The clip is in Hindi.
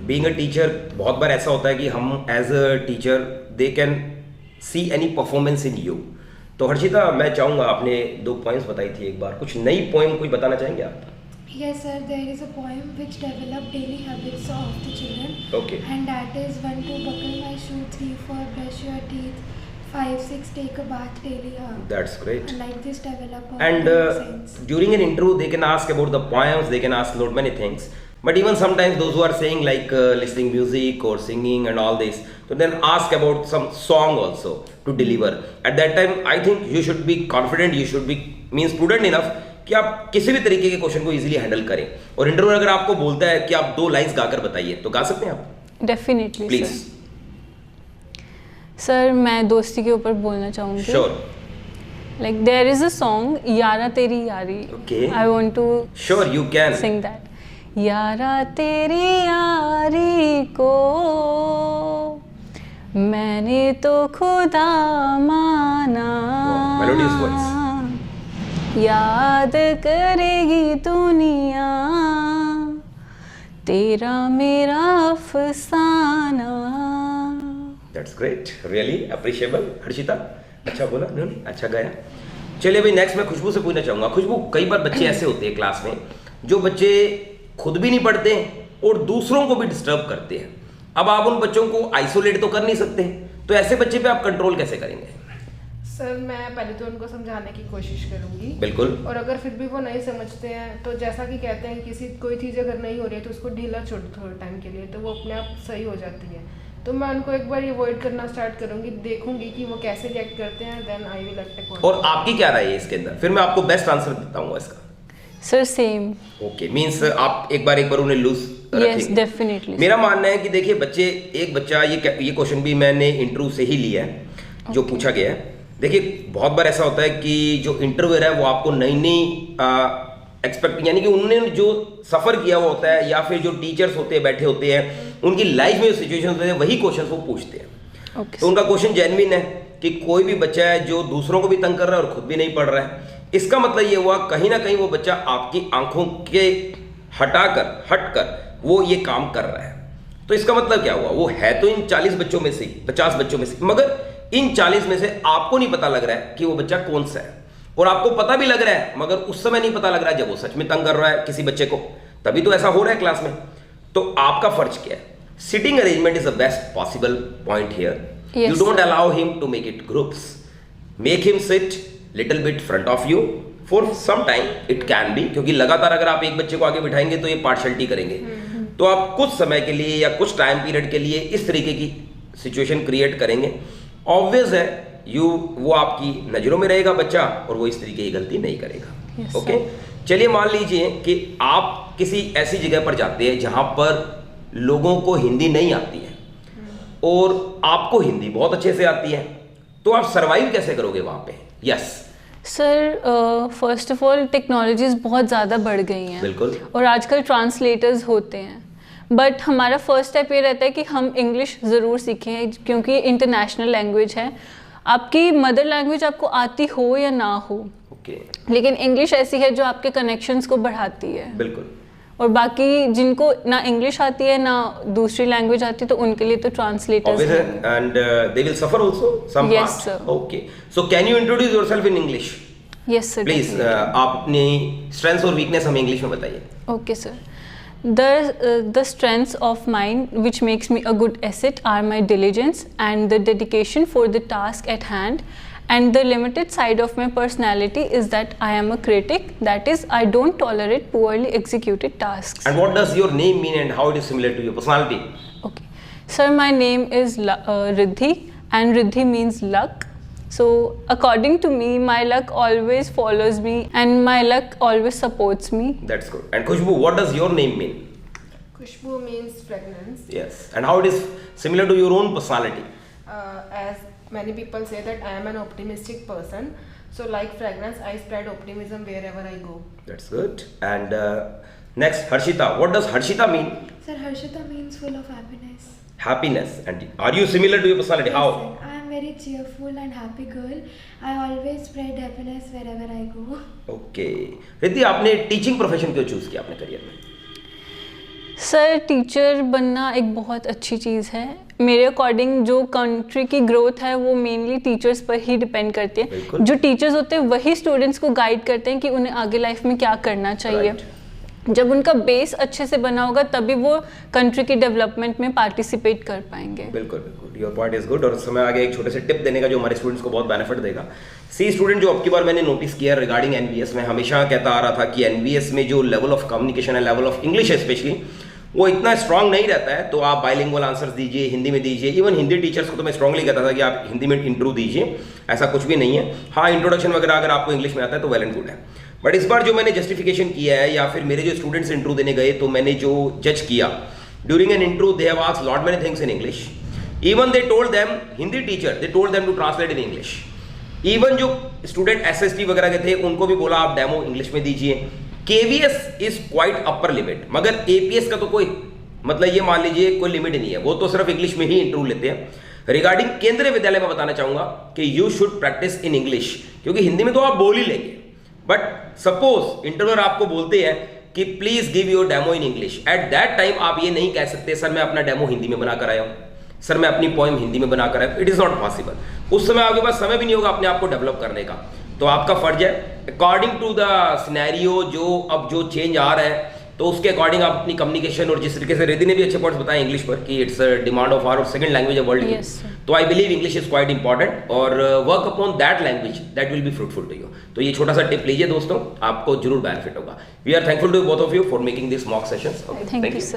बीइंग अ टीचर बहुत बार ऐसा होता है कि हम as a teacher they can see any performance in you. तो हर्षिता, मैं चाहूँगा, आपने 2 पॉइंट्स बताई थी, एक बार कुछ नई पोएम कोई बताना चाहेंगे आप? Yes, sir. There is a poem which develop daily habits of the children. Okay. And that is 1, 2, buckle my shoe, 3, 4, brush your teeth, 5, 6, take a bath daily. That's great. And like this develop. And during an intro, they can ask about the poems. They can ask lot many things. But even sometimes those who are saying like listening music or singing and all this, so then ask about some song also to deliver. At that time, I think you should be confident. You should be prudent enough कि आप किसी भी तरीके के क्वेश्चन को इजीली हैंडल करें। और इंटरव्यू अगर आपको बोलता है कि आप 2 लाइंस गाकर बताइए, तो गा सकते हैं आप? Definitely please sir. मैं दोस्ती के ऊपर बोलना चाहूँगी। Sure. Like there is a song यारा तेरी यारी। Okay, I want to sure you can sing that. यारा तेरी यारी को मैंने तो खुदा माना, मेलोडियस वॉइस। याद करेगी दुनिया तेरा मेरा अफसाना। That's great, really appreciable. Harshita, अच्छा बोला उन्होंने, अच्छा गाया। चलिए भाई, नेक्स्ट मैं खुशबू से पूछना चाहूँगा। खुशबू, कई बार बच्चे ऐसे होते हैं क्लास में जो बच्चे खुद भी नहीं पढ़ते और दूसरों को भी डिस्टर्ब करते हैं। अब आप उन बच्चों को आइसोलेट तो कर नहीं सकते, तो ऐसे बच्चे पे आप कंट्रोल कैसे करेंगे? सर, मैं पहले तो उनको समझाने की कोशिश करूंगी। बिल्कुल। और अगर फिर भी वो नहीं समझते हैं तो जैसा कि कहते हैं कोई चीज़ अगर नहीं हो रही है तो उसको ढीला छोड़ दो थोड़े टाइम के लिए, तो वो अपने आप सही हो जाती है। तो मैं उनको एक बार अवॉइड करना स्टार्ट करूंगी, देखूंगी कि वो कैसे रिएक्ट करते हैं, then I will act accordingly. और आपकी क्या राय है इसके अंदर? फिर मैं आपको बेस्ट आंसर देता हूँ इसका। Sir same. ओके, मीन्स आप एक बार उन्हें लूज रखेंगे। Yes, definitely. मेरा मानना है कि देखिए बच्चे, एक बच्चा, ये क्वेश्चन भी मैंने इंटरव्यू से ही लिया है जो पूछा गया है। देखिए बहुत बार ऐसा होता है कि जो इंटरव्यूअर है वो आपको नई एक्सपेक्ट, यानी कि उन्होंने जो सफ़र किया हुआ होता है या फिर जो टीचर्स होते हैं बैठे होते हैं, उनकी लाइफ में जो सिचुएशन होते हैं वही क्वेश्चन वो पूछते हैं। तो उनका क्वेश्चन जेन्युइन है कि कोई भी बच्चा है जो दूसरों को भी तंग कर रहा है और खुद भी नहीं पढ़ रहा है, इसका मतलब ये हुआ कहीं ना कहीं वो बच्चा आपकी आंखों के हटकर वो ये काम कर रहा है। तो इसका मतलब क्या हुआ? वो है तो इन 40 बच्चों में से, 50 बच्चों में से, मगर इन 40 में से आपको नहीं पता लग रहा है कि वो बच्चा कौन सा है। और आपको पता भी लग रहा है मगर उस समय नहीं पता लग रहा है जब वो सच में तंग कर रहा है किसी बच्चे को, तभी तो ऐसा हो रहा है क्लास में। तो आपका फर्ज क्या है? Sitting arrangement is the best possible point here. You don't allow him to make it groups, make him sit little bit front of you for some time, it can be, क्योंकि लगातार अगर आप एक बच्चे को आगे बिठाएंगे तो ये पार्शलिटी करेंगे। तो आप कुछ समय के लिए या कुछ टाइम पीरियड के लिए इस तरीके की सिचुएशन क्रिएट करेंगे। ऑब्वियस है वो आपकी नज़रों में रहेगा बच्चा और वो इस तरीके की गलती नहीं करेगा। ओके, चलिए मान लीजिए कि आप किसी ऐसी जगह पर जाते हैं जहां पर लोगों को हिंदी नहीं आती है और आपको हिंदी बहुत अच्छे से आती है, तो आप सर्वाइव कैसे करोगे वहां पे? Yes sir, first of all technologies बहुत ज़्यादा बढ़ गई हैं। बिल्कुल। और आजकल ट्रांसलेटर्स होते हैं, बट हमारा फर्स्ट स्टेप ये रहता है कि हम इंग्लिश ज़रूर सीखें क्योंकि इंटरनेशनल लैंग्वेज है। आपकी मदर लैंग्वेज आपको आती हो या ना हो, लेकिन इंग्लिश ऐसी है जो आपके कनेक्शंस को बढ़ाती है। बिल्कुल। और बाकी जिनको ना इंग्लिश आती है ना दूसरी लैंग्वेज आती है, तो उनके लिए तो ट्रांसलेटर्स हैं। And they will suffer also some part. Yes sir. Okay, so can you introduce yourself in English? Yes sir, please. आप अपनी स्ट्रेंथ्स और वीकनेस हमें इंग्लिश में बताइए। Okay sir. The strengths of mine which makes me a good asset are my diligence and the dedication for the task at hand, and the limited side of my personality is that I am a critic, that is I don't tolerate poorly executed tasks. And what does your name mean and how it is similar to your personality? Okay sir, my name is Riddhi and Riddhi means luck. So according to me, my luck always follows me and my luck always supports me. That's good. And Khushbu, what does your name mean? Khushbu means fragrance. Yes. And how it is similar to your own personality? As many people say that I am an optimistic person, so like fragrance, I spread optimism wherever I go. That's good. And next, Harshita, what does Harshita mean? Sir, Harshita means full of happiness. Happiness. And are you similar to your personality? Yes, How? sir. I am very cheerful and happy girl. I always spread happiness wherever I go. Okay. Riddhi, आपने टीचिंग प्रोफेशन क्यों चूज किया अपने करियर में? सर टीचर बनना एक बहुत अच्छी चीज़ है। मेरे अकॉर्डिंग जो कंट्री की ग्रोथ है वो मेनली टीचर्स पर ही डिपेंड करती है। बिल्कुल। जो टीचर्स होते हैं वही स्टूडेंट्स को गाइड करते हैं कि उन्हें आगे लाइफ में क्या करना चाहिए। Right. जब उनका बेस अच्छे से बना होगा तभी वो कंट्री के डेवलपमेंट में पार्टिसिपेट कर पाएंगे। बिल्कुल बिल्कुल, योर पॉइंट इज गुड। और समय आगे एक छोटे से टिप देने का जो हमारे स्टूडेंट्स को बहुत बेनिफिट देगा। सी स्टूडेंट, जो अब की बार मैंने नोटिस किया रिगार्डिंग एनवीएस में, हमेशा कहता आ रहा था कि एनवीएस में जो लेवल ऑफ कम्युनिकेशन है, लेवल ऑफ इंग्लिश है स्पेशली, वो इतना स्ट्रांग नहीं रहता है। तो आप बाइलिंगुअल आंसर्स दीजिए, हिंदी में दीजिए। इवन हिंदी टीचर्स को तो मैं स्ट्रांगली कहता था कि आप हिंदी में इंट्रो दीजिए, ऐसा कुछ भी नहीं है। हाँ, इंट्रोडक्शन वगैरह अगर आपको इंग्लिश में आता है तो वेल एंड गुड है। बट इस बार जो मैंने जस्टिफिकेशन किया है, या फिर मेरे जो स्टूडेंट्स इंट्रो देने गए तो मैंने जो जज किया, during an intro they have asked lot many things in English. Even they told them, Hindi teacher, they told them to translate in English. Even जो स्टूडेंट एसएसटी वगैरह के थे उनको भी बोला आप डेमो इंग्लिश में दीजिए। KVS is quite upper limit, मगर एपीएस का तो कोई मतलब ये मान लीजिए कोई लिमिट नहीं है, वो तो सिर्फ इंग्लिश में ही इंटरव्यू लेते हैं। रिगार्डिंग केंद्रीय विद्यालय में बताना चाहूंगा कि you should practice in English, क्योंकि हिंदी में तो आप बोल ही लेंगे। बट सपोज इंटरव्यूअर आपको बोलते हैं कि please give your demo in English, at that time आप ये नहीं कह सकते सर मैं अपना डेमो हिंदी में बनाकर आया हूं, सर मैं अपनी पोएम हिंदी में बनाकर आया हूं। It is not possible. उस समय आपके पास समय भी नहीं होगा अपने आप को डेवलप करने का। तो आपका फर्ज है अकॉर्डिंग टू द सिनेरियो, जो अब जो चेंज आ रहा है तो उसके अकॉर्डिंग आप अपनी कम्युनिकेशन, और जिस तरीके से रिद्धि ने भी अच्छे पॉइंट्स बताए इंग्लिश पर कि it's demand of our second language of world. Yes, sir. तो I believe English is quite important, और work upon that language, that will be fruitful to you. तो ये छोटा सा टिप लीजिए दोस्तों, आपको जरूर बेनिफिट होगा। We are thankful to both of you for making this mock sessions. Thank you sir.